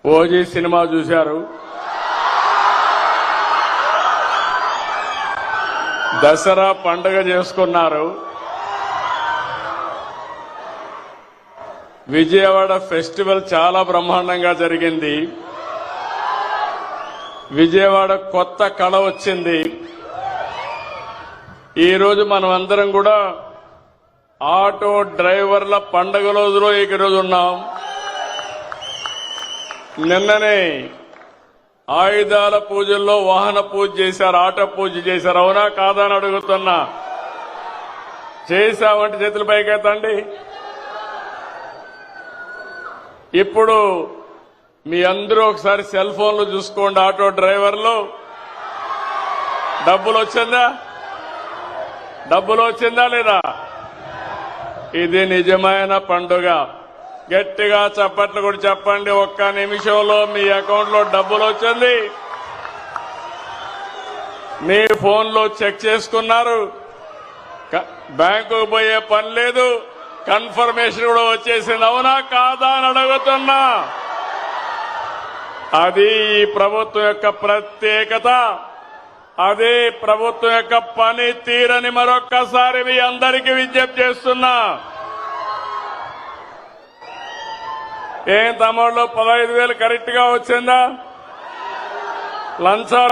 OG cinema చూశారు. దసరా పండుగ చేసుకున్నారు. విజయవాడ ఫెస్టివల్ చాలా బ్రహ్మాండంగా జరిగింది. విజయవాడ కొత్త కళ వచ్చింది. ఈరోజు మనం అందరం కూడా ఆటో డ్రైవర్ల పండుగ రోజులో ఈరోజు ఉన్నాం. నిన్ననే ఆయుధాల పూజల్లో వాహన పూజ చేశారు, ఆటో పూజ చేశారు. అవునా కాదా అని అడుగుతున్నా. చేశామంటే చేతుల పైకెత్తండి. ఇప్పుడు మీ అందరూ ఒకసారి సెల్ ఫోన్లు చూసుకోండి. ఆటో డ్రైవర్లు డబ్బులు వచ్చిందా లేదా? ఇది నిజమైన పండుగ. గట్టిగా చప్పట్లు కూడా చెప్పండి. ఒక్క నిమిషంలో మీ అకౌంట్ లో డబ్బులు వచ్చింది. మీ ఫోన్లో చెక్ చేసుకున్నారు. బ్యాంకుకు పోయే పని లేదు. కన్ఫర్మేషన్ కూడా వచ్చేసింది. అవునా కాదా అని అడుగుతున్నా. అది ఈ ప్రభుత్వం యొక్క ప్రత్యేకత. అదే ప్రభుత్వం యొక్క పని తీరని మరొక్కసారి మీ అందరికీ విజ్ఞప్తి చేస్తున్నా. ఏం తమ్ముళ్ళు 15,000 కరెక్ట్ గా వచ్చిందా? లంచాలు